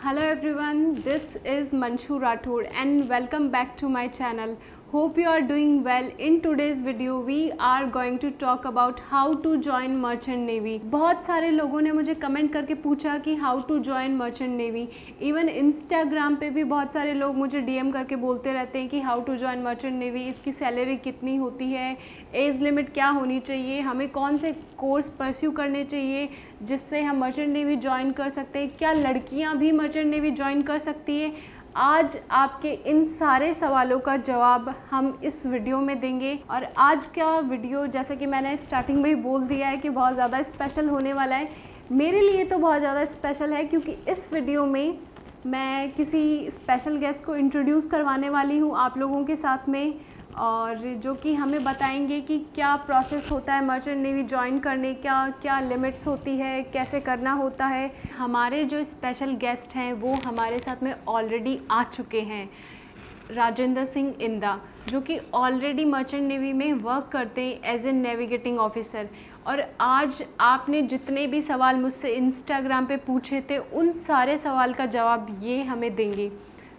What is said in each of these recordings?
Hello everyone, this is Manshu Rathod and welcome back to my channel. Hope you are doing well. In today's video we are going to talk about how to join Merchant Navy. बहुत सारे लोगों ने मुझे comment करके पूछा कि how to join Merchant Navy. Even Instagram पे भी बहुत सारे लोग मुझे डीएम करके बोलते रहते हैं कि how to join Merchant Navy, इसकी सैलरी कितनी होती है, एज लिमिट क्या होनी चाहिए, हमें कौन से कोर्स परस्यू करने चाहिए जिससे हम मर्चेंट नेवी ज्वाइन कर सकते हैं, क्या लड़कियां भी मर्चेंट नेवी ज्वाइन कर सकती है। आज आपके इन सारे सवालों का जवाब हम इस वीडियो में देंगे। और आज का वीडियो जैसा कि मैंने स्टार्टिंग में ही बोल दिया है कि बहुत ज़्यादा स्पेशल होने वाला है। मेरे लिए तो बहुत ज़्यादा स्पेशल है क्योंकि इस वीडियो में मैं किसी स्पेशल गेस्ट को इंट्रोड्यूस करवाने वाली हूँ आप लोगों के साथ में, और जो कि हमें बताएंगे कि क्या प्रोसेस होता है मर्चेंट नेवी ज्वाइन करने का, क्या लिमिट्स होती है, कैसे करना होता है। हमारे जो स्पेशल गेस्ट हैं वो हमारे साथ में ऑलरेडी आ चुके हैं। राजेंद्र सिंह इंदा जो कि ऑलरेडी मर्चेंट नेवी में वर्क करते हैं एज ए नेविगेटिंग ऑफिसर, और आज आपने जितने भी सवाल मुझसे इंस्टाग्राम पे पूछे थे उन सारे सवाल का जवाब ये हमें देंगे।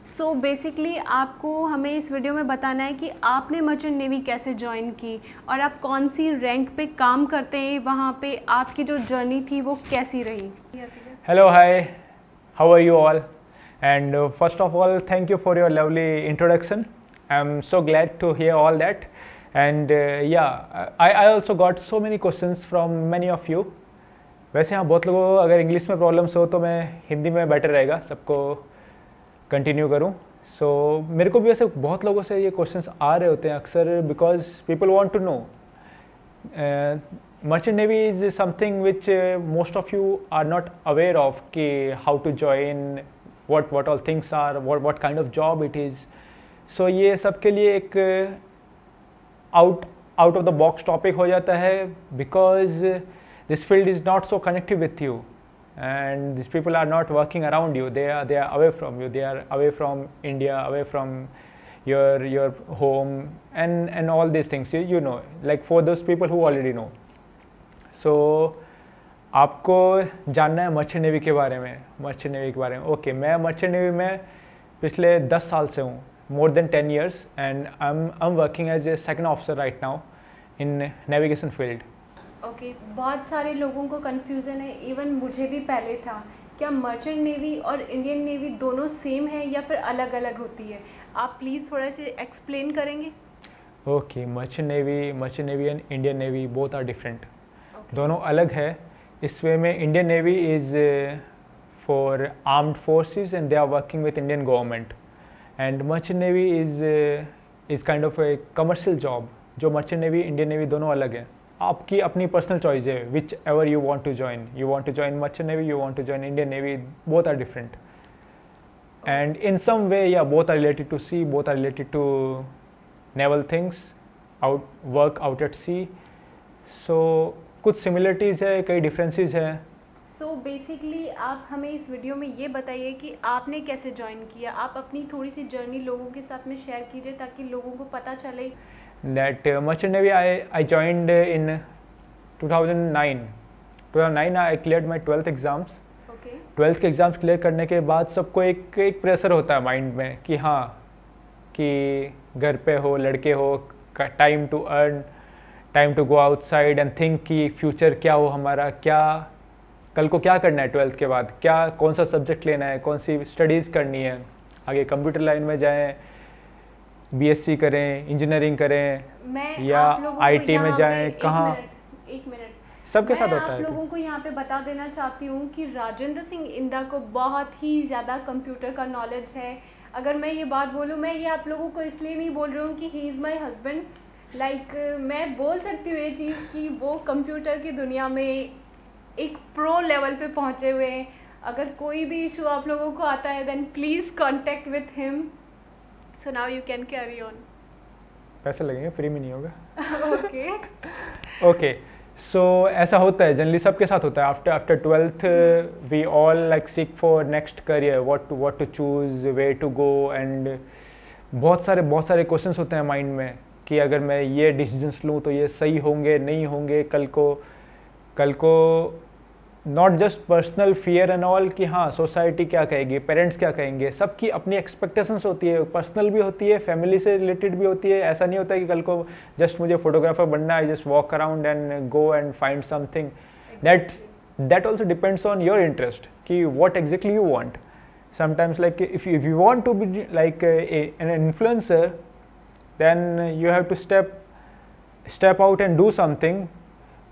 सो बेसिकली आपको हमें इस वीडियो में बताना है कि आपने मर्चेंट नेवी कैसे ज्वाइन की और आप कौन सी रैंक पे काम करते हैं, वहाँ पे आपकी जो जर्नी थी वो कैसी रही। Hello, hi, how are you all? And first of all, thank you for your lovely introduction. I'm so glad to hear all that. And I also got so many questions from many of you. वैसे हाँ, बहुत लोगों को अगर English में problems हो तो मैं हिंदी में बेटर रहेगा सबको कंटिन्यू करूं। सो मेरे को भी वैसे बहुत लोगों से ये क्वेश्चंस आ रहे होते हैं अक्सर, because people want to know merchant navy is something which most of you are not aware of कि how to join, what all things are, what kind of job it is. So ये सबके लिए एक out of the box topic हो जाता है, because this field is not so connective with you and these people are not working around you, they are away from you, they are away from India, away from your home and all these things, you know, like for those people who already know. So आपको जानना है merchant navy के बारे में। Okay, मैं merchant navy में पिछले 10 साल से हूँ, more than 10 years, and I'm working as a second officer right now in navigation field. Okay, बहुत सारे लोगों को कन्फ्यूज़न है, इवन मुझे भी पहले था, क्या मर्चेंट नेवी और इंडियन नेवी दोनों सेम है या फिर अलग अलग होती है। आप प्लीज़ थोड़ा से एक्सप्लेन करेंगे। Okay, merchant navy and Indian navy both are different, दोनों अलग है। इस वे में Indian navy is for armed forces and they are working with Indian government, and merchant navy is kind of a commercial job. जो merchant navy Indian navy दोनों अलग है, आपकी अपनी पर्सनल चॉइस है, whichever you want to join merchant navy, you want to join Indian navy, both are different and in some way या both are related to sea, both are related to naval things, work out at sea. So कुछ similarities है, कई differences हैं। So basically आप हमें इस video में ये बताइए कि आपने कैसे ज्वाइन किया। आप अपनी थोड़ी सी जर्नी लोगों के साथ में शेयर कीजिए ताकि लोगों को पता चले। That Merchant Navy I joined in 2009. I cleared my 12th exams. Okay. 12th के एग्ज़ाम्स क्लियर करने के बाद सबको एक प्रेशर होता है माइंड में कि हाँ, कि घर पे हो, लड़के हो, time to earn, time to go outside and think कि फ्यूचर क्या हो हमारा, क्या कल को क्या करना है 12th के बाद, क्या कौन सा सब्जेक्ट लेना है, कौन सी स्टडीज़ करनी है, आगे कंप्यूटर लाइन में जाएँ, बीएससी करें, इंजीनियरिंग करें या आईटी में जाएं, कहाँ। एक मिनट सबके साथ होता है। आप लोगों को यहाँ पे बता देना चाहती हूँ कि राजेंद्र सिंह इंदा को बहुत ही ज़्यादा कंप्यूटर का नॉलेज है। अगर मैं ये बात बोलूँ, मैं ये आप लोगों को इसलिए नहीं बोल रही हूँ कि he is my husband, like मैं बोल सकती हूँ ये चीज़ कि वो कंप्यूटर की दुनिया में एक प्रो लेवल पे पहुँचे हुए हैं। अगर कोई भी इशू आप लोगों को आता है then please contact with him. So now you can carry on. पैसे लगेंगे, फ्री में नहीं होगा। Okay. Okay. So ऐसा होता है, जनरली सबके साथ होता है। After 12th, we all like seek for next career, what to choose, where to go, and बहुत सारे क्वेश्चंस होते हैं माइंड में कि अगर मैं ये डिसीजंस लूँ तो ये सही होंगे नहीं होंगे, कल को not just personal fear and all कि हाँ सोसाइटी क्या कहेगी, पेरेंट्स क्या कहेंगे, सबकी अपनी एक्सपेक्टेशंस होती है, पर्सनल भी होती है, फैमिली से रिलेटेड भी होती है। ऐसा नहीं होता कि कल को जस्ट मुझे फोटोग्राफर बनना है, just walk around and go and find something. That also depends on your interest कि what exactly you want. Sometimes like if you want to be like an influencer, then you have to step out and do something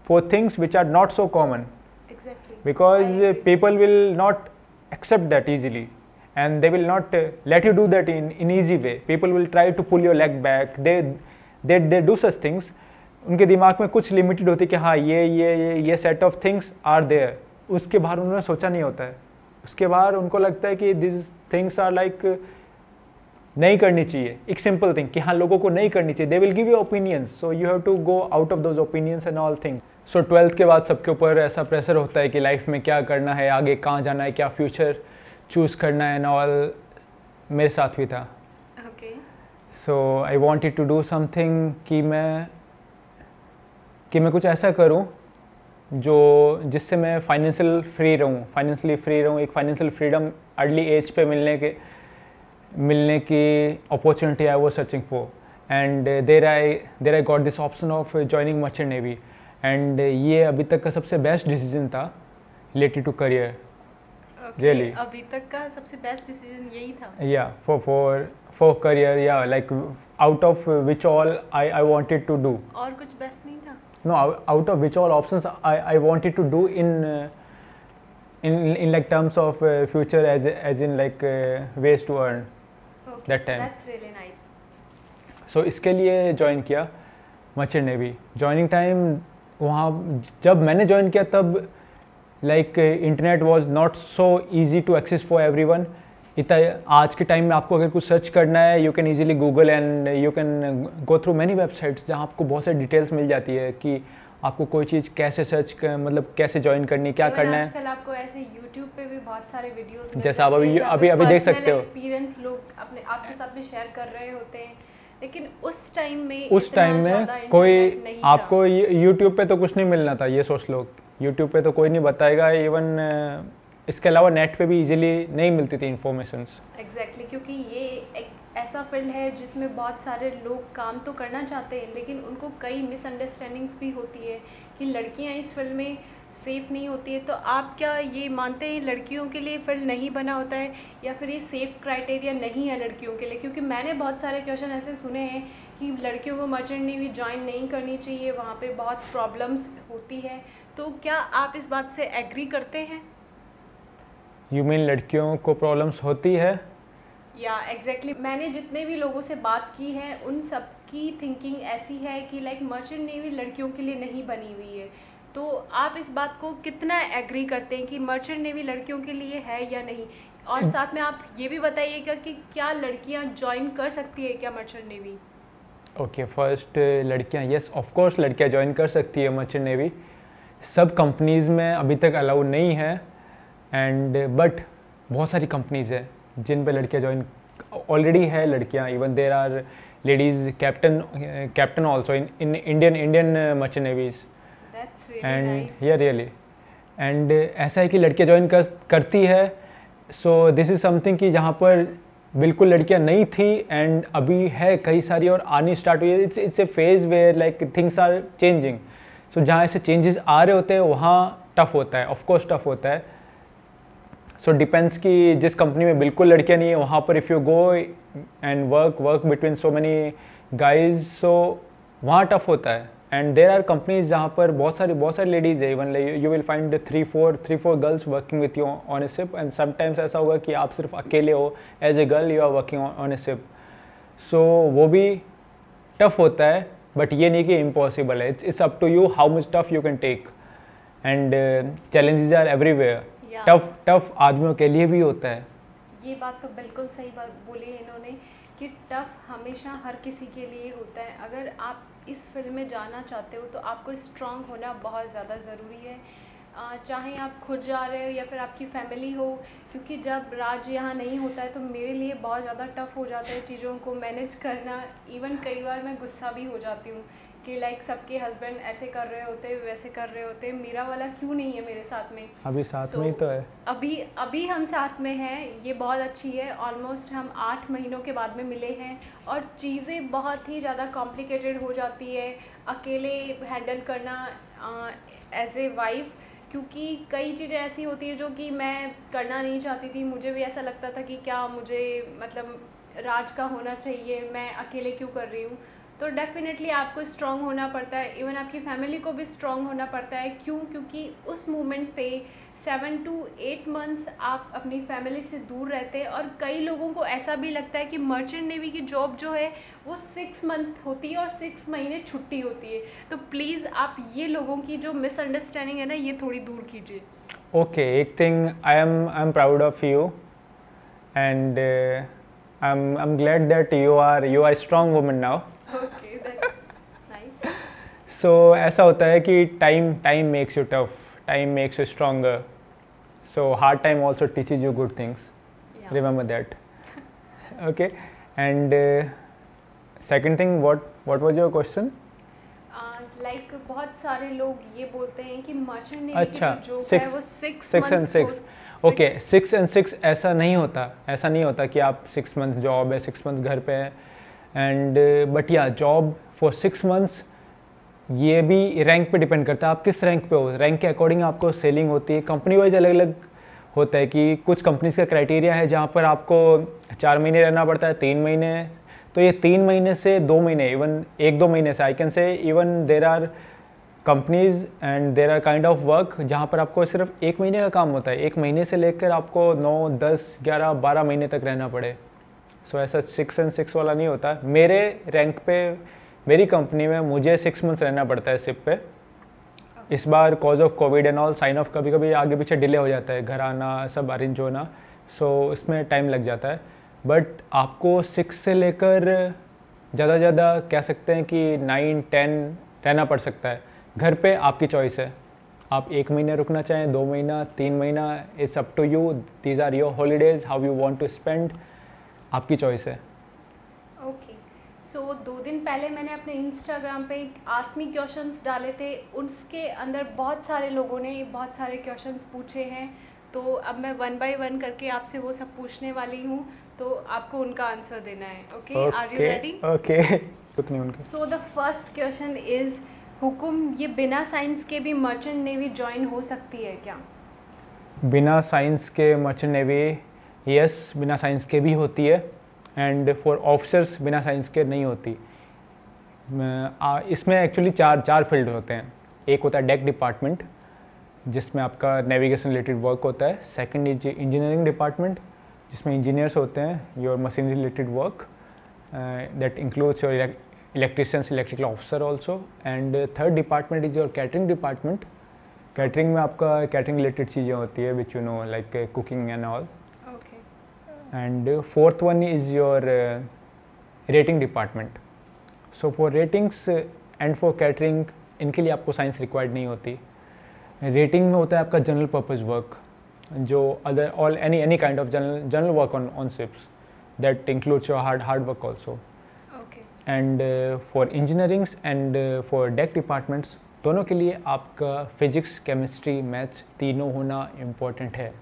for things which are not so common. Exactly. Because people will not accept that easily, and they will not let you do that in easy way. People will try to pull your leg back. They do such things. उनके दिमाग में कुछ limited होती है कि हाँ ये set of things are there, उसके बाहर उन्होंने सोचा नहीं होता है। उसके बाहर उनको लगता है कि दिस थिंग्स आर लाइक नहीं करनी चाहिए, एक सिंपल थिंग कि हाँ लोगों को नहीं करनी चाहिए। They will give you opinions, so you have to go out of those opinions and all thing. So 12th के बाद सबके ऊपर ऐसा प्रेशर होता है कि लाइफ में क्या करना है, आगे कहाँ जाना है, क्या फ्यूचर चूज़ करना है एंड ऑल। मेरे साथ भी था। So I wanted to do something कि मैं कुछ ऐसा करूँ जिससे मैं फाइनेंशियली फ्री रहूँ। एक फाइनेंशियल फ्रीडम अर्ली एज पे मिलने की opportunity I was searching for, and there I got this option of joining merchant navy, and ये अभी तक का सबसे बेस्ट डिसीजन था रिलेटेड टू करियर। रियली अभी तक का सबसे बेस्ट डिसीजन यही था? या फॉर करियर, या like out of which all I wanted to do. और कुछ बेस्ट नहीं था? No, out of which all options I wanted to do in like terms of future as in like ways to earn. Okay, that time. That's really nice. So इसके लिए join किया merchant navy. Joining time वहाँ जब मैंने join किया तब like internet was not so easy to access for everyone. इतना आज के टाइम में आपको अगर कुछ सर्च करना है, you can easily Google and you can go through many websites जहाँ आपको बहुत सारी डिटेल्स मिल जाती है कि आपको कोई चीज़ कैसे मतलब कैसे ज्वाइन करनी, क्या करना है। आजकल आपको ऐसे YouTube पे भी बहुत सारे वीडियोस जैसे आप अभी देख सकते हो, एक्सपीरियंस लोग अपने आपके साथ में शेयर कर रहे होते हैं। लेकिन उस टाइम में कोई आपको YouTube पे तो कुछ नहीं मिलना था, ये सोच लो। YouTube पे तो कोई नहीं बताएगा, इवन इसके अलावा नेट पे भी इजीली नहीं मिलती थी इन्फॉर्मेशंस। एग्जैक्टली, क्योंकि ये एक ऐसा फील्ड है जिसमें बहुत सारे लोग काम तो करना चाहते हैं, लेकिन उनको कई मिसअंडरस्टैंडिंग्स भी होती है कि लड़कियां इस फील्ड में सेफ़ नहीं होती है। तो आप क्या ये मानते हैं लड़कियों के लिए फील्ड नहीं बना होता है, या फिर ये सेफ़ क्राइटेरिया नहीं है लड़कियों के लिए? क्योंकि मैंने बहुत सारे क्वेश्चन ऐसे सुने हैं कि लड़कियों को मर्चेंट नेवी ज्वाइन नहीं करनी चाहिए, वहाँ पे बहुत प्रॉब्लम्स होती है। तो क्या आप इस बात से एग्री करते हैं? यू मीन लड़कियों को प्रॉब्लम्स होती है? या एग्जैक्टली, मैंने जितने भी लोगों से बात की है उन सब की थिंकिंग ऐसी है कि लाइक मर्चेंट नेवी लड़कियों के लिए नहीं बनी हुई है। तो आप इस बात को कितना एग्री करते हैं कि मर्चेंट नेवी लड़कियों के लिए है या नहीं? और साथ में आप ये भी बताइएगा कि क्या लड़कियां ज्वाइन कर सकती है क्या मर्चेंट नेवी? ओके, फर्स्ट लड़कियां, यस ऑफ कोर्स लड़कियां ज्वाइन कर सकती है मर्चेंट नेवी। सब कंपनीज़ में अभी तक अलाउ नहीं है, एंड बट बहुत सारी कंपनीज़ है जिन पे लड़कियां ज्वाइन ऑलरेडी है। लड़कियां, even there are ladies captain also in Indian merchant navies, and yeah really, and ऐसा है कि लड़कियां ज्वाइन करती है। सो दिस इज़ समथिंग कि जहाँ पर बिल्कुल लड़कियां नहीं थी एंड अभी है कई सारी और आनी स्टार्ट हुई है। It's a phase where like things are changing. So जहाँ ऐसे चेंजेस आ रहे होते हैं वहाँ टफ होता है, ऑफ कोर्स टफ होता है। सो डिपेंड्स कि जिस कंपनी में बिल्कुल लड़कियां नहीं है वहाँ पर if you go and work between so many guys, सो वहाँ टफ होता है। एंड देर आर कंपनीज जहाँ पर बहुत सारी लेडीज़ है, even you will find three four girls working with you on a ship, and sometimes ऐसा होगा कि आप सिर्फ अकेले हो as a girl, you are working on a ship. So वो भी टफ होता है, बट ये नहीं कि इम्पॉसिबल है। It's up to you how much tough you can take, and challenges are everywhere. Tough आदमियों के लिए भी होता है। ये बात तो बिल्कुल सही बात बोली है इन्होंने कि टफ हमेशा हर किसी के लिए होता है। अगर आप इस फील्ड में जाना चाहते हो तो आपको स्ट्रांग होना बहुत ज़्यादा ज़रूरी है, चाहे आप खुद जा रहे हो या फिर आपकी फैमिली हो। क्योंकि जब राज यहाँ नहीं होता है तो मेरे लिए बहुत ज़्यादा टफ हो जाता है चीज़ों को मैनेज करना। इवन कई बार मैं गुस्सा भी हो जाती हूँ कि लाइक सबके हस्बैंड ऐसे कर रहे होते, वैसे कर रहे होते, मेरा वाला क्यों नहीं है मेरे साथ में। अभी साथ में ही तो है। अभी हम साथ में हैं, ये बहुत अच्छी है। ऑलमोस्ट हम 8 महीनों के बाद में मिले हैं और चीज़ें बहुत ही ज़्यादा कॉम्प्लिकेटेड हो जाती है अकेले हैंडल करना एज ए वाइफ, क्योंकि कई चीज़ें ऐसी होती है जो कि मैं करना नहीं चाहती थी। मुझे भी ऐसा लगता था कि क्या मुझे मतलब राज का होना चाहिए, मैं अकेले क्यों कर रही हूँ। तो डेफिनेटली आपको स्ट्रॉन्ग होना पड़ता है, इवन आपकी फैमिली को भी स्ट्रॉन्ग होना पड़ता है। क्यों? क्योंकि उस मोमेंट पे 7 to 8 मंथ्स आप अपनी फैमिली से दूर रहते हैं और कई लोगों को ऐसा भी लगता है कि मर्चेंट नेवी की जॉब जो है वो 6 मंथ होती है और 6 महीने छुट्टी होती है। तो प्लीज़ आप ये लोगों की जो मिसअंडरस्टैंडिंग है ना, ये थोड़ी दूर कीजिए। ओके, एक thing I am proud of you and I am glad that you are strong woman now. Okay, that's nice. So ऐसा होता है कि time makes you tough, time makes you stronger, so hard time also teaches you good things. Yeah. Remember that. Okay, and second thing, what was your question? Like बहुत सारे लोग ये बोलते हैं कि मर्चेंट नेवी की अच्छा, जो जॉब है वो 6 and 6. ओके, 6 and 6 ऐसा नहीं होता कि आप 6 मंथ जॉब है, 6 मंथ घर पे है एंड बट या जॉब फॉर 6 मंथ्स ये भी रैंक पे डिपेंड करता है, आप किस रैंक पे हो। रैंक के अकॉर्डिंग आपको सेलिंग होती है, कंपनी वाइज अलग अलग होता है कि कुछ कंपनीज का क्राइटेरिया है जहाँ पर आपको 4 महीने रहना पड़ता है, 3 महीने, तो ये 3 महीने से 2 महीने, इवन 1-2 महीने से I can say even there are companies and there are kind of work जहाँ पर आपको सिर्फ 1 महीने का काम होता है, 1 महीने से लेकर आपको 9, 10, 11, 12 महीने तक रहना पड़े। सो ऐसा 6 and 6 वाला नहीं होता। मेरे रैंक पे मेरी कंपनी में मुझे 6 मंथ्स रहना पड़ता है शिप पे। इस बार cause of covid and all sign off कभी कभी आगे पीछे डिले हो जाता है, घर आना सब अरेंज होना, सो इसमें टाइम लग जाता है। बट आपको 6 से लेकर ज़्यादा कह सकते हैं कि 9, 10 रहना पड़ सकता है। घर पे आपकी चॉइस है, आप 1 महीने रुकना चाहें, 2 महीना, 3 महीना, it's up to you. These are your holidays, how you want to spend, आपकी चॉइस है। ओके, सो 2 दिन पहले मैंने अपने इंस्टाग्राम पे आस्क मी क्वेश्चंस डाले थे, उसके अंदर बहुत सारे लोगों ने बहुत सारे क्वेश्चंस पूछे हैं, तो अब मैं 1 by 1 करके आपसे वो सब पूछने वाली हूँ, तो आपको उनका आंसर देना है। Okay, are you ready? Okay, उतनी उनके। So the first question is, हुकुम, ये बिना साइंस के भी मर्चेंट नेवी ज्वाइन हो सकती है क्या? बिना साइंस के मर्चेंट नेवी, यस, बिना साइंस के भी होती है एंड फॉर ऑफिसर्स बिना साइंस के नहीं होती। इसमें एक्चुअली चार फील्ड होते हैं। एक होता है डेक डिपार्टमेंट जिसमें आपका नेविगेशन रिलेटेड वर्क होता है। सेकंड इज इंजीनियरिंग डिपार्टमेंट जिसमें इंजीनियर्स होते हैं, your machinery related work that includes your electricians, electrical officer also. And third department is your catering department. Catering में आपका कैटरिंग रिलेटेड चीज़ें होती है which you know like cooking and all. And fourth one is your rating department. So for ratings and for catering इनके लिए आपको science required नहीं होती। रेटिंग में होता है आपका जनरल पर्पस वर्क, जो other all any kind of general work on ships that includes your hard work also. And for engineerings and for deck departments दोनों के लिए आपका फिजिक्स, केमिस्ट्री, मैथ्स तीनों होना इम्पोर्टेंट है।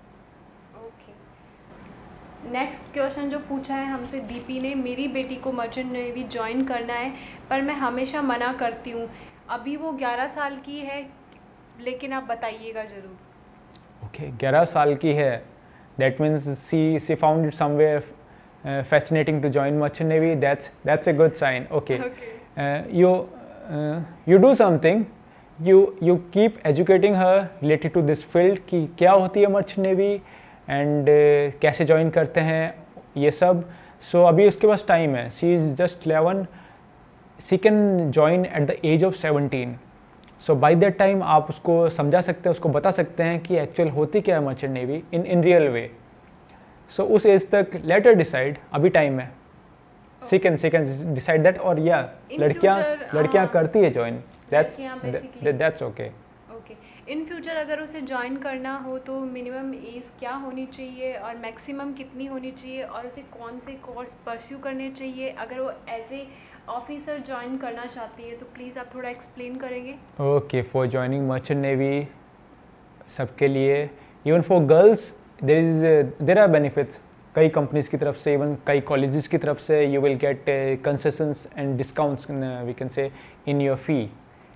नेक्स्ट क्वेश्चन जो पूछा है हमसे दीपी ने, मेरी बेटी को मर्चेंट नेवी ज्वाइन करना है पर मैं हमेशा मना करती हूँ। अभी वो 11 साल की है, लेकिन आप बताइएगा ज़रूर। ओके, 11 साल की है, that means she found it somewhere fascinating to join merchant navy. That's a good sign. Okay. You do something, you keep educating her related to this field कि क्या होती है merchant navy एंड कैसे join करते हैं ये सब। So अभी उसके पास टाइम है, she is just 11, she can join at the age of 17। So by that time आप उसको समझा सकते हैं, उसको बता सकते हैं कि एक्चुअल होती क्या है merchant navy in real way. So उस एज तक लेट हर डिसाइड, अभी टाइम है, शी कैन डिसाइड दैट। और या लड़कियाँ करती है join, that's okay. Okay, in future अगर उसे ज्वाइन करना हो तो मिनिमम एज क्या होनी चाहिए और मैक्सिमम कितनी होनी चाहिए, और उसे कौन से कोर्स परस्यू करने चाहिए अगर वो एज ए ऑफिसर ज्वाइन करना चाहती है, तो प्लीज़ आप थोड़ा एक्सप्लेन करेंगे। Okay, for joining merchant navy सबके लिए, even for girls there are benefits कई कंपनीज की तरफ से, इवन कई कॉलेजेस की तरफ से you will get concessions and discounts we can say in your fee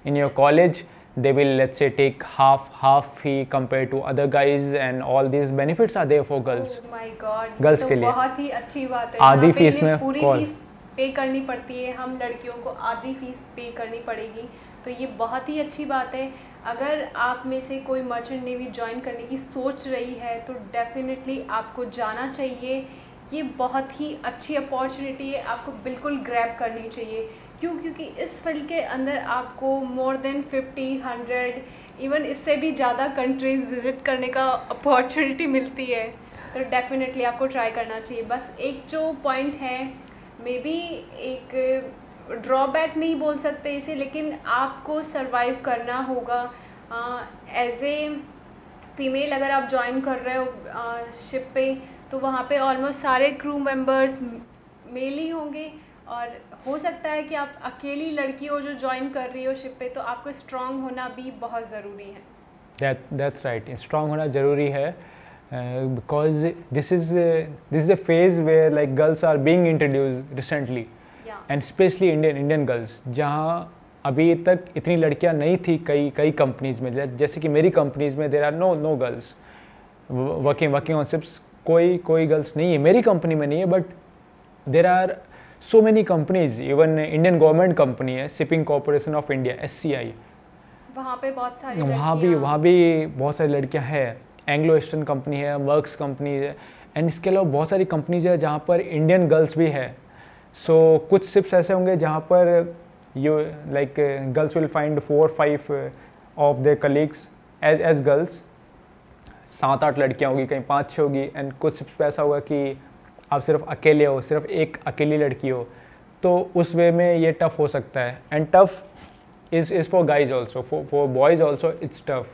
in your college. They will, let's say, take half fee compared to other guys, and all these benefits are there for girls. Oh my God, girls तो के लिए बहुत ही अच्छी बात है। आधी fees में पूरी कॉल फीस पे करनी पड़ती है, हम लड़कियों को आधी फीस पे करनी पड़ेगी, तो ये बहुत ही अच्छी बात है। अगर आप में से कोई मर्चेंट नेवी ज्वाइन करने की सोच रही है तो डेफिनेटली आपको जाना चाहिए। ये बहुत ही अच्छी अपॉर्चुनिटी है, आपको बिल्कुल ग्रैब करनी चाहिए। क्यों? क्योंकि इस फील्ड के अंदर आपको मोर देन 50, 100 इवन इससे भी ज़्यादा कंट्रीज़ विज़िट करने का अपॉर्चुनिटी मिलती है, तो डेफिनेटली आपको ट्राई करना चाहिए। बस एक जो पॉइंट है, मे बी एक ड्रॉबैक नहीं बोल सकते इसे, लेकिन आपको सरवाइव करना होगा एज ए फीमेल। अगर आप ज्वाइन कर रहे हो शिप पे, तो वहाँ पे ऑलमोस्ट सारे क्रू मेंबर्स मेल ही होंगे, और हो सकता है कि आप अकेली लड़की हो जो ज्वाइन कर रही हो शिप पे, तो आपको स्ट्रांग होना भी बहुत ज़रूरी है। That's right, स्ट्रांग होना ज़रूरी है, because this is a phase where like girls are being introduced recently, and specially Indian girls, जहाँ अभी तक इतनी लड़कियाँ नहीं थी कई कंपनीज़ में। जैसे कि मेरी कंपनीज़ में there are no girls working on ships, कोई गर्ल्स नहीं है मेरी कंपनी में नहीं है, but there are so many companies, even Indian government company है shipping corporation of India SCI, वहाँ पे बहुत सारी वहाँ भी बहुत सारी लड़कियाँ हैं। एंग्लो ईस्टर्न कंपनी है, वर्क्स कंपनी है, एंड इसके अलावा बहुत सारी कंपनीज है जहाँ पर इंडियन गर्ल्स भी है। सो कुछ शिप्स ऐसे होंगे जहाँ पर you like girls will find 4-5 of their colleagues as girls, 7-8 लड़कियाँ होगी, कहीं 5-6 होगी, एंड कुछ शिप्स पे ऐसा होगा कि आप सिर्फ अकेले हो, सिर्फ एक अकेली लड़की हो, तो उस वे में ये टफ हो सकता है। And tough is for guys also, for boys also it's tough,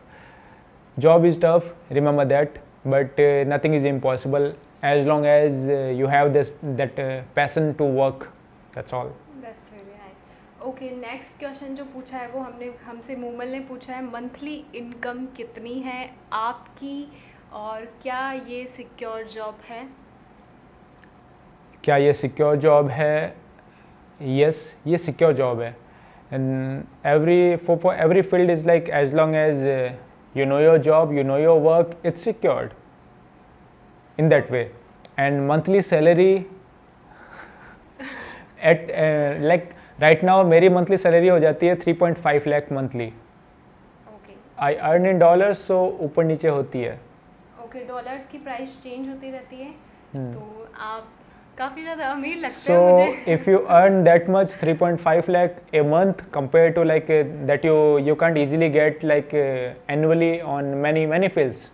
job is tough, remember that, but nothing is impossible as long as you have that passion to work, that's all. That's really nice. Okay, next question जो पूछा है वो हमसे मूमल ने पूछा है, monthly income कितनी है आपकी और क्या ये सिक्योर जॉब है? क्या ये सिक्योर जॉब है? यस, ये सिक्योर जॉब है, and for every field is like as long as you know your job, you know your work, it's secured in that way. And monthly salary at like right now मेरी monthly salary हो जाती है 3.5 lakh monthly. Okay. I earn in dollars, so ऊपर नीचे होती है. Okay, dollars की price change होती रहती है, तो आप काफ़ी ज़्यादा अमीर लगते हैं मुझे. So if you earn that much 3.5 lakh a month compared to like that you can't easily get like annually on many fields.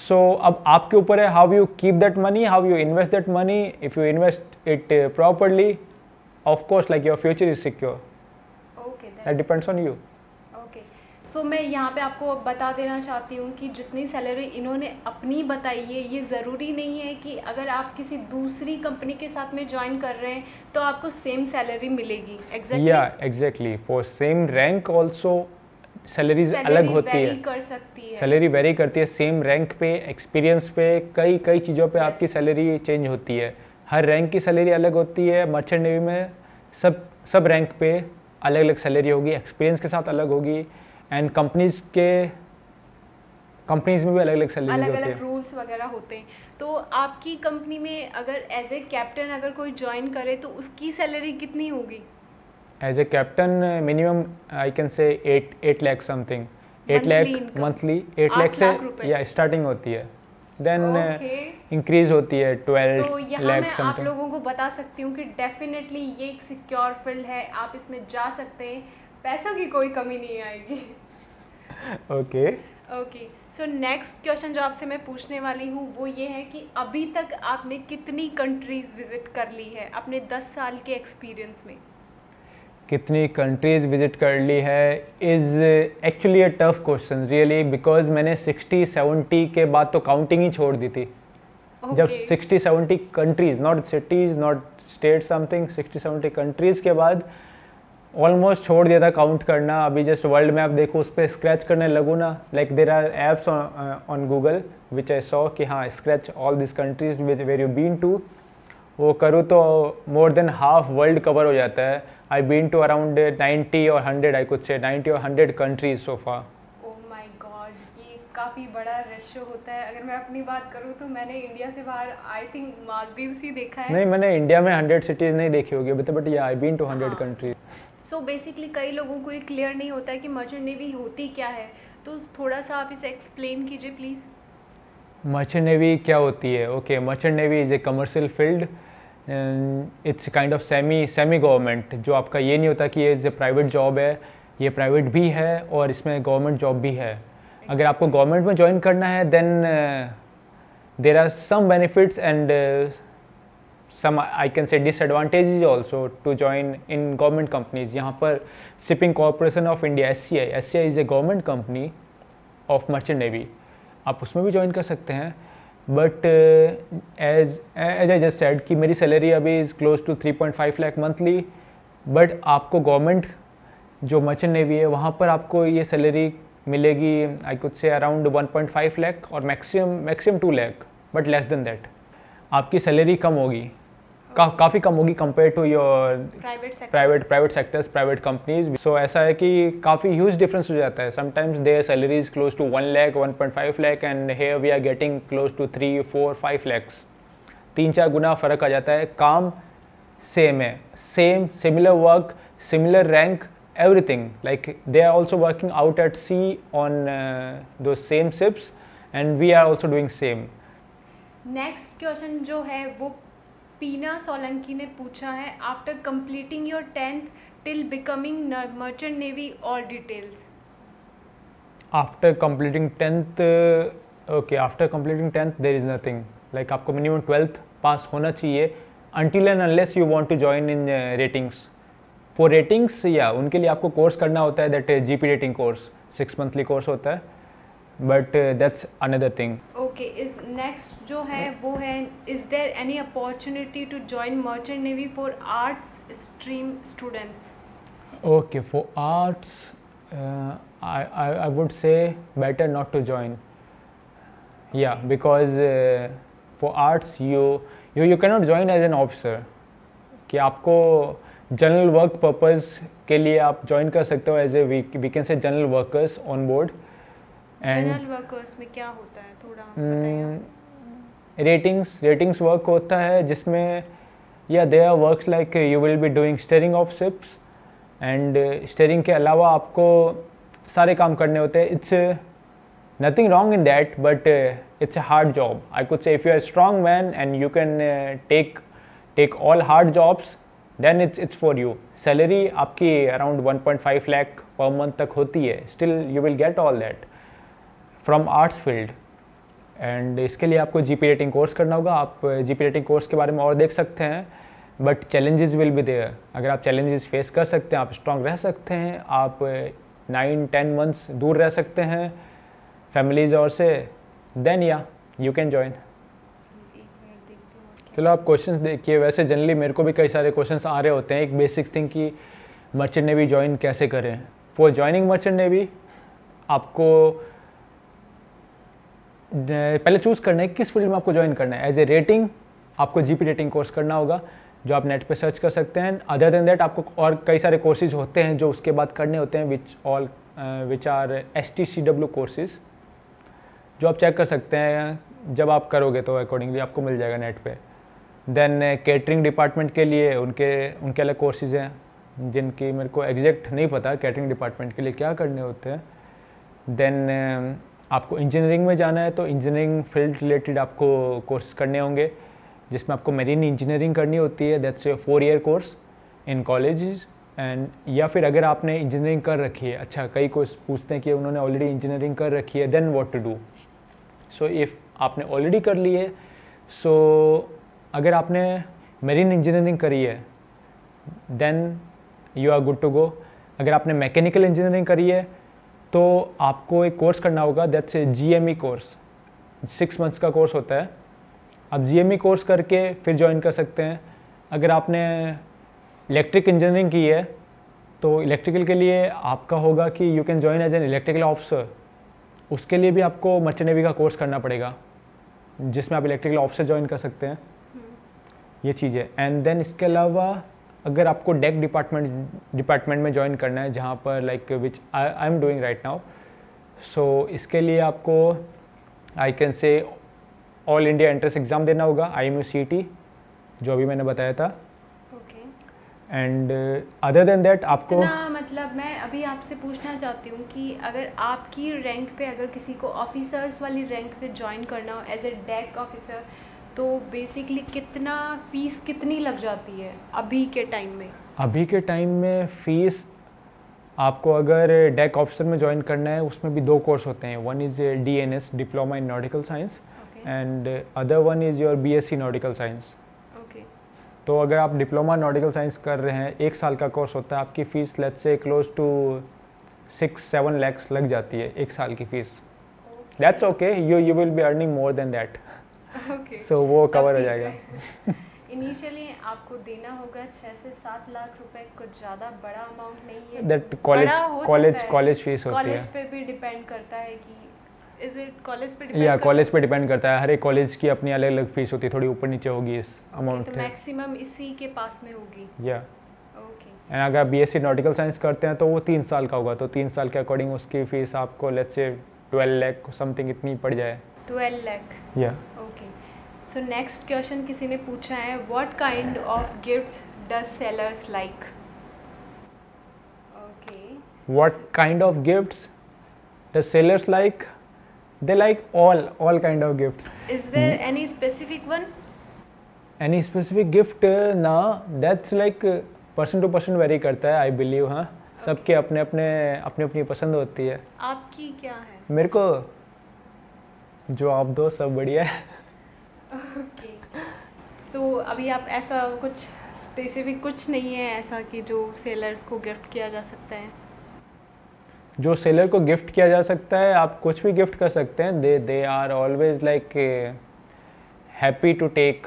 So अब आपके ऊपर है how you keep that money, how you invest that money. If you invest it properly, of course like your future is secure. Okay, that depends on you. Okay. So मैं यहाँ पे आपको बता देना चाहती हूँ कि जितनी सैलरी इन्होंने अपनी बताई है, ये ज़रूरी नहीं है कि अगर आप किसी दूसरी कंपनी के साथ में ज्वाइन कर रहे हैं तो आपको सेम सैलरी मिलेगी. Exactly for same rank also salaries अलग होती है, कर सकती है, सैलरी वेरी करती है. सेम रैंक पे, एक्सपीरियंस पे, कई चीज़ों पे आपकी सैलरी चेंज होती है. हर रैंक की सैलरी अलग होती है. मर्चेंट नेवी में सब रैंक पे अलग अलग सैलरी होगी, एक्सपीरियंस के साथ अलग होगी, एंड कंपनीज में भी अलग अलग सैलरी होती है, अलग अलग रूल्स वगैरह होते हैं. तो आपकी कंपनी में अगर एज ए कैप्टन अगर कोई ज्वाइन करे तो उसकी सैलरी कितनी होगी? As a captain minimum I can say 8 lakh something, 8 lakh monthly, 8 lakh से या स्टार्टिंग होती है, देन इंक्रीज होती है 12 तो यहाँ लाख मैं समथिंग. आप लोगों को बता सकती हूँ कि डेफिनेटली ये एक सिक्योर फील्ड है, आप इसमें जा सकते हैं, पैसों की कोई कमी नहीं आएगी. ओके. सो नेक्स्ट क्वेश्चन जो आपसे मैं पूछने वाली हूँ वो ये है कि अभी तक आपने कितनी कंट्रीज विजिट कर ली है अपने 10 साल के एक्सपीरियंस में? कितनी कंट्रीज़ विज़िट कर ली है is actually a tough question really, because मैंने 60-70 के बाद तो काउंटिंग ही छोड़ दी थी। जब 60-70 countries, not cities not state, something 60-70 countries के बाद ऑलमोस्ट छोड़ दिया था काउंट करना। अभी जस्ट वर्ल्ड मैप देखो, उस पर स्क्रैच करने लगूँ ना, like there are apps on Google which I saw कि हाँ scratch all this countries which were you been to, वो करूँ तो more than half world cover हो जाता है। आई बीन टू अराउंड 90 और 100, आई कुड से 90 और 100 countries so far. Oh my God, ये काफ़ी बड़ा रेशियो होता है। अगर मैं अपनी बात करूँ तो मैंने इंडिया से बाहर आई थिंक मालदीव्स ही देखा है। नहीं, मैंने इंडिया में 100 सिटीज़ नहीं देखी होगी but yeah I been to 100 countries. So basically कई लोगों को ये क्लियर नहीं होता है कि मर्चेंट नेवी होती क्या है, तो थोड़ा सा आप इसे एक्सप्लेन कीजिए प्लीज़। मर्चेंट नेवी क्या होती है? Okay, merchant navy is a commercial field, it's kind of semi government. जो आपका ये नहीं होता कि ये इज़ ए प्राइवेट जॉब है, ये प्राइवेट भी है और इसमें गवर्नमेंट जॉब भी है। अगर आपको गवर्नमेंट में ज्वाइन करना है then there are some benefits and some I can say disadvantages also to join in government companies. यहाँ पर Shipping Corporation of India SCI is a government company of Merchant Navy, आप उसमें भी join कर सकते हैं। But as I just said कि मेरी सैलरी अभी is close to 3.5 lakh monthly, but आपको गवर्नमेंट जो मर्चेंट नेवी है वहाँ पर आपको ये सैलरी मिलेगी I could say around 1.5 lakh और maximum 2 lakh, but less than that. आपकी सैलरी कम होगी, काफ़ी कम होगी compare to your private sectors, private companies. So ऐसा है कि काफ़ी ह्यूज डिफरेंस हो जाता है। Sometimes there salary is close to 1 lakh 1.5 lakh and here we are getting close to 3, 4, 5 lakhs. 3-4 गुना फ़र्क आ जाता है। काम सेम है, similar work, similar rank, everything, like they are also working out at sea on those same ships and we are also doing same. Next question जो है वो पीना सोलंकी ने पूछा है, after completing your 10th till becoming merchant navy और details. After completing 10th, okay, after completing 10th there is nothing, like आपको minimum 12th pass होना चाहिए until and unless you want to join in ratings. For ratings, या उनके लिए आपको course करना होता है, that GP rating course 6 monthly course होता है, but that's another thing. Okay, इस नेक्स्ट जो है वो है, is there any opportunity to join merchant navy for arts stream students? Okay, for arts I would say better not to join, yeah, because for arts you cannot join as an officer, कि आपको general work purpose के लिए आप join कर सकते हो as a we can say general workers on board. And general workers में क्या होता है थोड़ा बताइए। रेटिंग्स वर्क होता है जिसमें yeah they are works like you will be doing steering of ships and steering के अलावा आपको सारे काम करने होते हैं। It's nothing wrong in that, but it's a hard job. I could say if you are a strong man and you can take all hard jobs, then it's for you. Salary आपकी around 1.5 lakh per month तक होती है. Still you will get all that from arts field. And इसके लिए आपको GP rating course करना होगा. आप GP rating कोर्स के बारे में और देख सकते हैं. But challenges will be there. अगर आप challenges फेस कर सकते हैं, आप strong रह सकते हैं, आप 9-10 months दूर रह सकते हैं फैमिलीज और से, देन या यू कैन ज्वाइन। चलो आप क्वेश्चंस देखिए। वैसे जनरली मेरे को भी कई सारे क्वेश्चंस आ रहे होते हैं। एक बेसिक थिंग कि मर्चेंट नेवी ज्वाइन कैसे करें। फॉर ज्वाइनिंग मर्चेंट नेवी आपको पहले चूज़ करना है किस फील्ड में आपको ज्वाइन करना है। एज ए रेटिंग आपको GP रेटिंग कोर्स करना होगा जो आप नेट पे सर्च कर सकते हैं। अदर देन दैट आपको और कई सारे कोर्सेज होते हैं जो उसके बाद करने होते हैं विच आर STCW कोर्सेज जो आप चेक कर सकते हैं। जब आप करोगे तो अकॉर्डिंगली आपको मिल जाएगा नेट पे। देन कैटरिंग डिपार्टमेंट के लिए उनके अलग कोर्सेज हैं जिनकी मेरे को एग्जैक्ट नहीं पता कैटरिंग डिपार्टमेंट के लिए क्या करने होते हैं। देन आपको इंजीनियरिंग में जाना है तो इंजीनियरिंग फील्ड रिलेटेड आपको कोर्स करने होंगे जिसमें आपको मेरीन इंजीनियरिंग करनी होती है। That's A 4-year course in colleges. And या फिर अगर आपने इंजीनियरिंग कर रखी है, अच्छा कई कोर्स पूछते हैं कि उन्होंने ऑलरेडी इंजीनियरिंग कर रखी है, then what to do. So if आपने ऑलरेडी कर ली है, सो अगर आपने मेरीन इंजीनियरिंग करी है then you are good to go. अगर आपने मैकेनिकल इंजीनियरिंग करी है तो आपको एक कोर्स करना होगा, that's a GME course, 6 months का कोर्स होता है। आप GME कोर्स करके फिर ज्वाइन कर सकते हैं। अगर आपने इलेक्ट्रिक इंजीनियरिंग की है तो इलेक्ट्रिकल के लिए आपका होगा कि you can join as an electrical officer. उसके लिए भी आपको मर्चेंट नेवी का कोर्स करना पड़ेगा, जिसमें आप इलेक्ट्रिकल ऑफिसर ज्वाइन कर सकते हैं। ये चीज़ है। एंड देन इसके अलावा अगर आपको डेक डिपार्टमेंट में ज्वाइन करना है, जहाँ पर like which I am doing right now, so इसके लिए आपको I can say all India entrance exam देना होगा, IMU CET, जो अभी मैंने बताया था। एंड अदर देन दैट आपको मतलब मैं अभी आपसे पूछना चाहती हूँ कि अगर आपकी रैंक पे अगर किसी को ऑफिसर्स वाली रैंक पे ज्वाइन करना हो एज ए डेक ऑफिसर, तो बेसिकली कितना फीस कितनी लग जाती है अभी के टाइम में? अभी के टाइम में फ़ीस आपको अगर डेक ऑफिसर में ज्वाइन करना है, उसमें भी 2 कोर्स होते हैं। One is DNS, diploma in nautical science, and other one is your BSc nautical science. तो अगर आप डिप्लोमा नॉटिकल साइंस कर रहे हैं, 1 साल का कोर्स होता है, आपकी fees let's say close to 6-7 lakhs लग जाती है 1 साल की fees. That's okay, you will be earning more than that, so वो कवर हो जाएगा। इनिशियली आपको देना होगा 6 से 7 लाख रुपए, कुछ ज़्यादा बड़ा अमाउंट नहीं है। दैट कॉलेज फीस होती है। कॉलेज पे भी डिपेंड करता है कि इज इट कॉलेज पे डिपेंड? या कॉलेज पे डिपेंड करता है, हर एक कॉलेज की अपनी अलग अलग फीस होती है, थोड़ी ऊपर नीचे होगी इस अमाउंट तो मैक्सिमम इसी के पास में होगी। या एंड अगर BSc नॉटिकल साइंस करते हैं तो वो 3 साल का होगा, तो 3 साल के अकॉर्डिंग उसकी फीस आपको लेट्स से 12 लाख समथिंग इतनी पड़ जाए। 12 लाख, या ओके। सो नेक्स्ट क्वेश्चन किसी ने पूछा है, what kind of gifts does sellers like? Okay, what kind of gifts does sellers like? They like all kind of gifts. Is there any specific one? Any specific gift? ना, that's like person to person vary करता है, I believe। हाँ, सबके अपने अपनी पसंद होती है। आपकी क्या है? मेरे को जो आप दो सब बढ़िया है। Okay. So अभी आप ऐसा कुछ स्पेसिफिक कुछ नहीं है ऐसा कि जो सेलर्स को गिफ्ट किया जा सकता है? जो सेलर को गिफ्ट किया जा सकता है, आप कुछ भी गिफ्ट कर सकते हैं। They are always like happy to take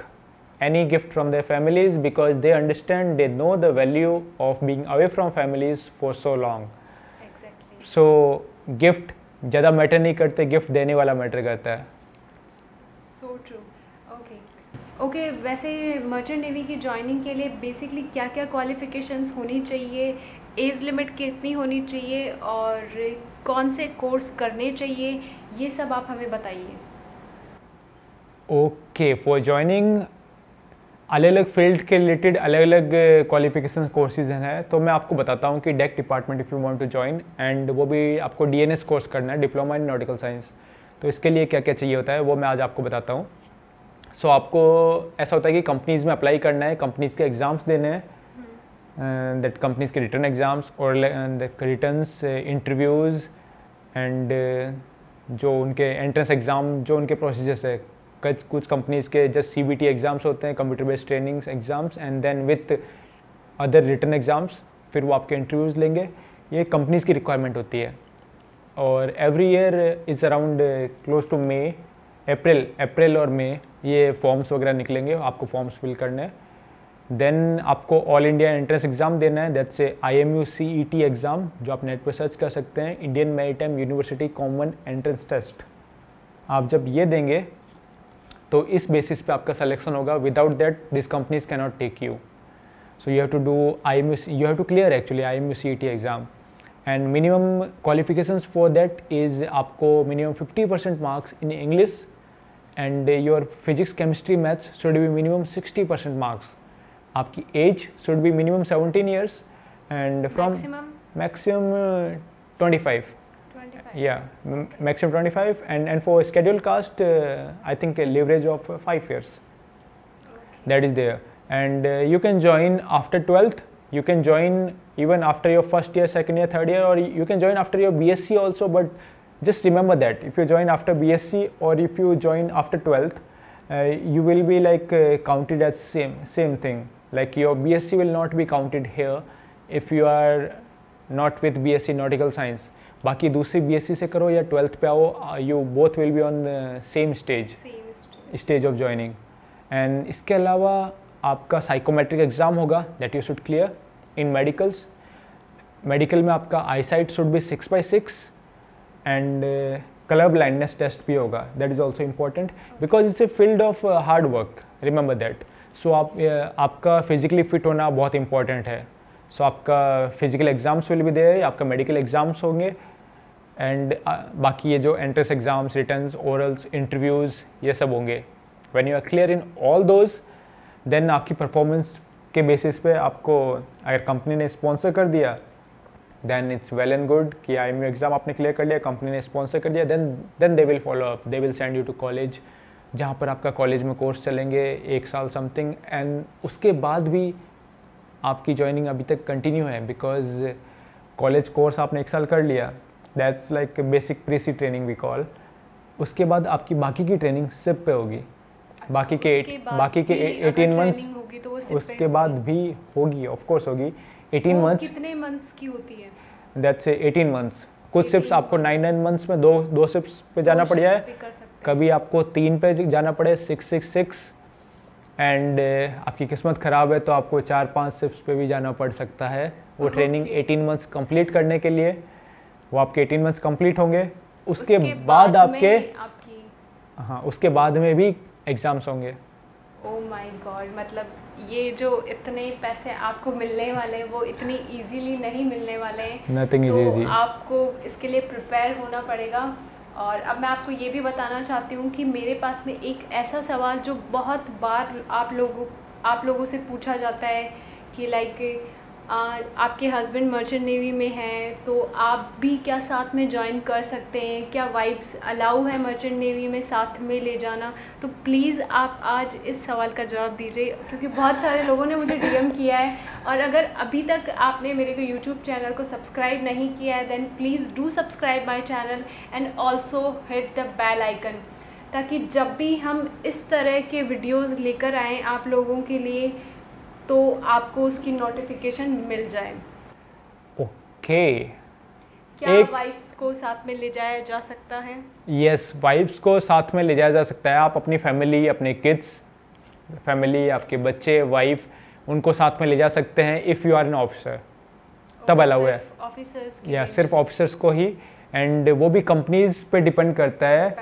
any gift from their families, because they understand, they know the value of being away from families for so long. So gift ज़्यादा मैटर नहीं करते, gift देने वाला matter करता है। So true. Okay, वैसे merchant navy की joining के लिए बेसिकली क्या क्या क्वालिफिकेशंस होनी चाहिए, एज लिमिट कितनी होनी चाहिए और कौन से कोर्स करने चाहिए, ये सब आप हमें बताइए। ओके, फॉर ज्वाइनिंग अलग अलग फील्ड के रिलेटेड अलग अलग क्वालिफिकेशन कोर्सेज हैं, तो मैं आपको बताता हूँ कि deck department if you want to join, and वो भी आपको DNS कोर्स करना है, डिप्लोमा इन नॉटिकल साइंस। तो इसके लिए क्या क्या चाहिए होता है वो मैं आज आपको बताता हूँ। सो आपको ऐसा होता है कि कंपनीज़ में अप्लाई करना है, कंपनीज़ के एग्ज़ाम्स देने हैं, दैट कंपनीज़ के रिटर्न एग्ज़ाम्स और रिटर्न्स, इंटरव्यूज़ एंड जो उनके एंट्रेंस एग्ज़ाम जो उनके प्रोसीजर्स है। कुछ कंपनीज़ के जस्ट CBT एग्ज़ाम्स होते हैं, computer based trainings exams, and then with other written exams, फिर वो आपके इंटरव्यूज़ लेंगे। ये कंपनीज़ की रिक्वायरमेंट होती है। और every year is around close to May, April और मई ये फॉर्म्स वगैरह निकलेंगे, आपको फॉर्म्स फिल करने हैं। देन आपको ऑल इंडिया एंट्रेंस एग्ज़ाम देना है, that's a IMU CET exam, जो आप नेट पर सर्च कर सकते हैं, Indian maritime university common entrance test. आप जब ये देंगे तो इस बेसिस पे आपका सिलेक्शन होगा, without that this companies can not take you. So you have to do you have to clear actually IMU CET exam, and minimum qualifications for that is आपको minimum 50% marks in English, and your physics chemistry maths should be minimum 60% marks. आपकी age should be minimum 17 years and from maximum 25, maximum 25, and for scheduled caste I think a leverage of 5 years. That is there, and you can join after 12th, you can join even after your first year, second year, third year, or you can join after your BSc also. But just remember that if you join after BSc or if you join after 12th, you will be like counted as same thing, like your BSc will not be counted here if you are not with BSc nautical science, बाकी दूसरी BSc से करो या 12th पे आओ, you both will be on same stage of joining. And इसके अलावा आपका साइकोमेट्रिक एग्ज़ाम होगा that you should clear in medicals. Medical में आपका eye sight should be 6/6 and colour blindness test भी होगा, that is also important because it's a field of hard work, remember that. सो आपका physically fit होना बहुत important है। So आपका physical exams will be there, आपका मेडिकल एग्जाम्स होंगे and बाकी ये जो entrance exams, written, orals, interviews, ये सब होंगे। When you are clear in all those, then आपकी परफॉर्मेंस के बेसिस पे आपको अगर कंपनी ने स्पॉन्सर कर दिया then it's well and good कि IMU एग्ज़ाम आपने क्लियर कर लिया, कंपनी ने स्पॉन्सर कर दिया, then they will follow up, they will send you to college, जहाँ पर आपका कॉलेज में कोर्स चलेंगे 1 साल समथिंग। एंड उसके बाद भी आपकी ज्वाइनिंग अभी तक कंटिन्यू है बिकॉज कॉलेज कोर्स आपने 1 साल कर लिया, that's like basic pre sea training we call. उसके बाद आपकी बाकी की ट्रेनिंग सिप पे होगी, बाकी के 18 मंथ्स, तो उसके बाद भी होगी, ऑफ कोर्स होगी। 18 मंथ्स कितने मंथ्स की होती है? That's 18 months. कुछ शिफ्ट्स आपको 9 मंथ्स में दो शिफ्ट्स पे जाना पड़ जाए, कभी आपको 3 पे जाना पड़े 6 एंड आपकी किस्मत ख़राब है तो आपको 4-5 शिफ्ट्स पे भी जाना पड़ सकता है। वो ट्रेनिंग 18 मंथ्स कंप्लीट करने के लिए, वो आपके 18 मंथ्स कंप्लीट होंगे, उसके बाद आपके उसके बाद में भी एग्ज़ाम्स होंगे। ओह माय गॉड, मतलब ये जो इतने पैसे आपको मिलने वाले हैं वो इतनी इजीली नहीं मिलने वाले हैं। नथिंग इज इजी, आपको इसके लिए प्रिपेयर होना पड़ेगा। और अब मैं आपको ये भी बताना चाहती हूँ कि मेरे पास में एक ऐसा सवाल जो बहुत बार आप लोगों से पूछा जाता है कि लाइक आपके हस्बैंड मर्चेंट नेवी में हैं तो आप भी क्या साथ में ज्वाइन कर सकते हैं, क्या वाइफ्स अलाउ है मर्चेंट नेवी में साथ में ले जाना? तो प्लीज़ आप आज इस सवाल का जवाब दीजिए, क्योंकि बहुत सारे लोगों ने मुझे DM किया है। और अगर अभी तक आपने मेरे को YouTube चैनल को सब्सक्राइब नहीं किया है then please do subscribe my channel and also hit the bell icon, ताकि जब भी हम इस तरह के वीडियोज़ लेकर आएँ आप लोगों के लिए तो आपको उसकी नोटिफिकेशन मिल जाए। ओके। क्या वाइफ्स को साथ में ले जाया जा सकता है? यस, वाइफ्स को साथ में ले जाया जा सकता है। आप अपनी फैमिली, अपने किड्स, फैमिली, आपके बच्चे, वाइफ, उनको साथ में ले जा सकते हैं if you are an officer, तब अलाउ है। ऑफिसर्स या सिर्फ ऑफिसर्स को ही, एंड वो भी कंपनीज पे डिपेंड करता है।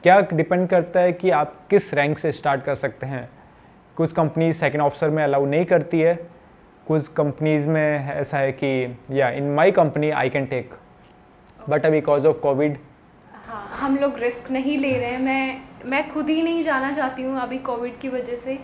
क्या डिपेंड करता है कि आप किस रैंक से स्टार्ट कर सकते हैं। कुछ कंपनीज सेकंड ऑफिसर में अलाउ नहीं करती है, कुछ कंपनीज में ऐसा है कि yeah in my company I can take, but because of covid हाँ हम लोग रिस्क नहीं ले रहे हैं। मैं खुद ही नहीं जाना चाहती हूँ अभी कोविड की वजह से,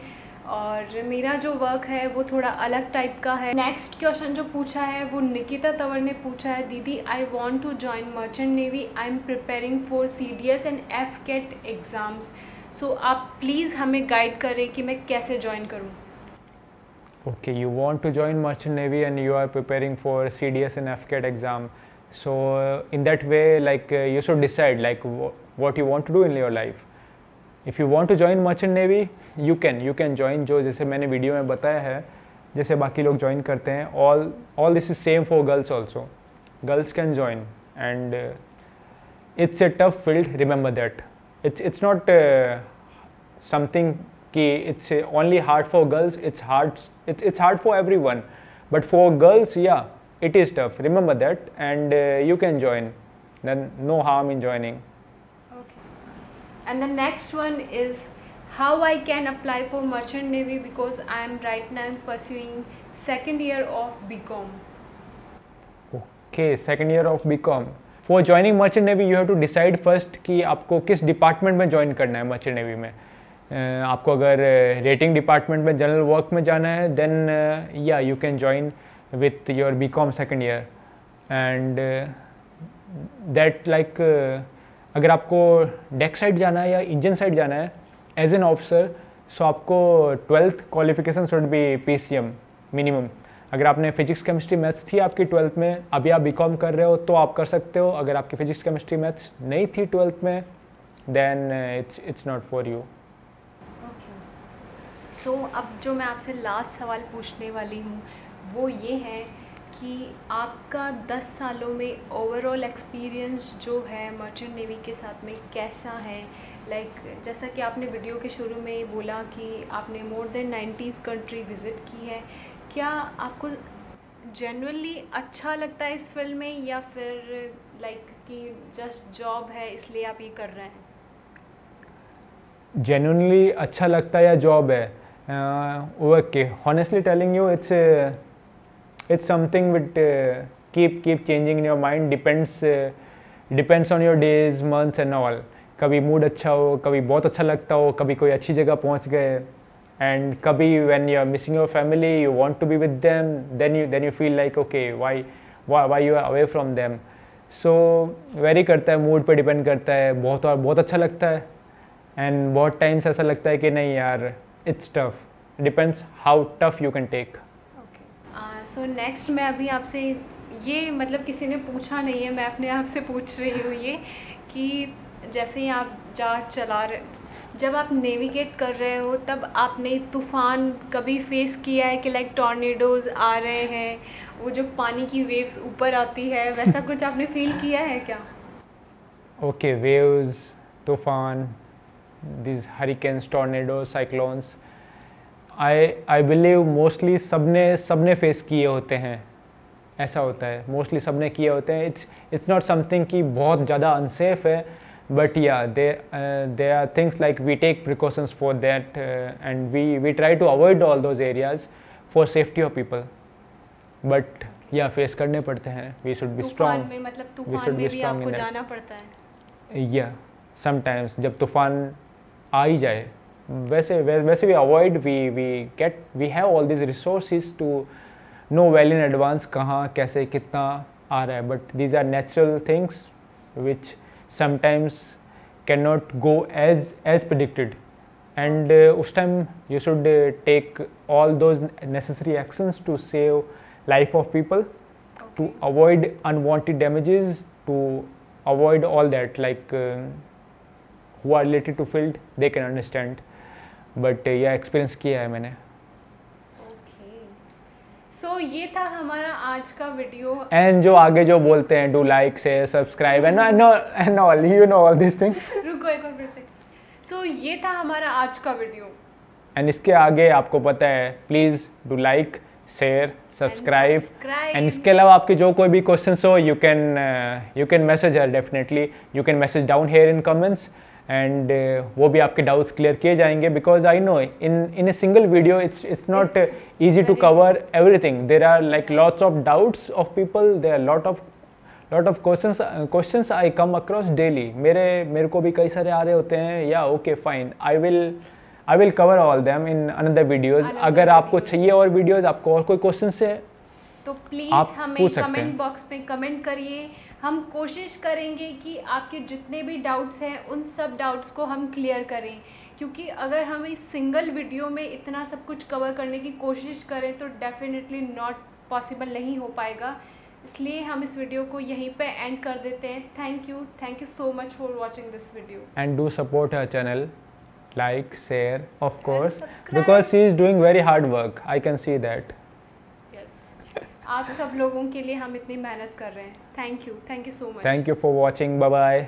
और मेरा जो वर्क है वो थोड़ा अलग टाइप का है। नेक्स्ट क्वेश्चन जो पूछा है वो निकिता तंवर ने पूछा है, दीदी I want to join merchant navy, I am preparing for CDS and FCAT exams, so आप प्लीज़ हमें गाइड करें कि मैं कैसे ज्वाइन करूं। Okay, you want to join Merchant Navy and you are preparing for CDS and FCAT exam. So in that way, like you should decide like what you want to do in your life. If you want to join Merchant Navy, you can join. जो जैसे मैंने video में बताया है, जैसे बाकी लोग join करते हैं, all this is same for girls also. Girls can join and it's a tough field. Remember that. It's not something कि it's only hard for girls. It's hard for everyone, but for girls, yeah, it is tough. Remember that, and you can join. Then no harm in joining. Okay. And the next one is how I can apply for Merchant Navy because I am right now pursuing second year of BCom. Okay, second year of BCom. For joining Merchant Navy, you have to decide first कि आपको किस department में join करना है Merchant Navy में। आपको अगर rating department में जनरल वर्क में जाना है देन या you can join with your BCom second year and that like अगर आपको डेक साइड जाना है या इंजन साइड जाना है एज एन ऑफिसर, सो आपको 12th qualification should be PCM minimum. अगर आपने फिजिक्स केमिस्ट्री मैथ्स थी आपकी 12th में, अभी आप BCom कर रहे हो तो आप कर सकते हो। अगर आपकी फिजिक्स केमिस्ट्री मैथ्स नहीं थी 12th में then it's not for you. So अब जो मैं आपसे लास्ट सवाल पूछने वाली हूँ वो ये है कि आपका 10 सालों में ओवरऑल एक्सपीरियंस जो है मर्चेंट नेवी के साथ में कैसा है। जैसा कि आपने वीडियो के शुरू में बोला कि आपने more than 90s country visit की है, क्या आपको जेन्युइनली अच्छा लगता है इस फील्ड में, या फिर कि जस्ट जॉब है इसलिए आप ये कर रहे हैं? जेन्युइनली अच्छा लगता है या जॉब है? Okay, honestly telling you, it's something which keep changing in your mind, depends on your days, months and all. कभी मूड अच्छा हो, कभी बहुत अच्छा लगता हो, कभी कोई अच्छी जगह पहुंच गए, and कभी when you are missing your family, you want to be with them, then you feel like okay, why you are away from them. So very करता है, मूड पे डिपेंड करता है, बहुत अच्छा लगता है, एंड बहुत टाइम्स ऐसा लगता है कि नहीं यार, it's tough, depends how tough you can take. So next मैं अभी आपसे ये किसी ने पूछा नहीं है, मैं अपने आप से पूछ रही हूँ ये कि जैसे ही आप जहाज चला रहे, जब आप नेविगेट कर रहे हो, तब आपने तूफ़ान कभी फेस किया है कि टॉर्नेडोज़ आ रहे हैं, वो जो पानी की वेव्स ऊपर आती है, वैसा कुछ आपने फील किया है क्या? ओके, वेव्स, तूफ़ान, these hurricanes, tornadoes, cyclones, I believe mostly सबने फेस किए होते हैं, ऐसा होता है, मोस्टली सबने किए होते हैं। इट्स नॉट समथिंग कि बहुत ज़्यादा अनसेफ है, बट या there are things like we take precautions for that, and we try to avoid all those areas for safety of people, but या फेस करने पड़ते हैं। we should be strong, तूफान में भी आपको जाना पड़ता है। या समटाइम्स जब तूफान आ ही जाए, वैसे भी avoid, we have all this resources to know well in advance कहाँ कैसे कितना आ रहा है, but these are natural things which sometimes can not go as predicted, and उस time you should take all those necessary actions to save life of people, to avoid unwanted damages, to avoid all that, who are related to field, they can understand, but यह experience किया है मैंने। सो ये था हमारा आज का video, and जो आगे जो बोलते हैं do like share subscribe and all, you know all this things. रुको एक बार फिर से। सो ये था हमारा आज का वीडियो, एंड इसके आगे आपको पता है, please do like share subscribe, and इसके अलावा आपके जो कोई भी क्वेश्चंस हो, you can message her, definitely you can message down here in comments, and वो भी आपके डाउट्स क्लियर किए जाएंगे, because I know in a single video it's not easy to cover everything. There are lots of doubts of people, there are lot of questions I come across daily. मेरे को भी कई सारे आ रहे होते हैं, या okay fine, I will cover all them in another videos. अगर आपको चाहिए और वीडियोस, आपको और कोई क्वेश्चन है तो प्लीज़ हमें कमेंट बॉक्स में कमेंट करिए। हम कोशिश करेंगे कि आपके जितने भी डाउट्स हैं उन सब डाउट्स को हम क्लियर करें, क्योंकि अगर हम इस सिंगल वीडियो में इतना सब कुछ कवर करने की कोशिश करें तो डेफिनेटली नॉट पॉसिबल नहीं हो पाएगा, इसलिए हम इस वीडियो को यहीं पे एंड कर देते हैं। Thank you so much for watching this video, and do support her channel, like, share, of course, because she is doing very hard work, I can see that. आप सब लोगों के लिए हम इतनी मेहनत कर रहे हैं। Thank you so much. Thank you for watching, bye bye.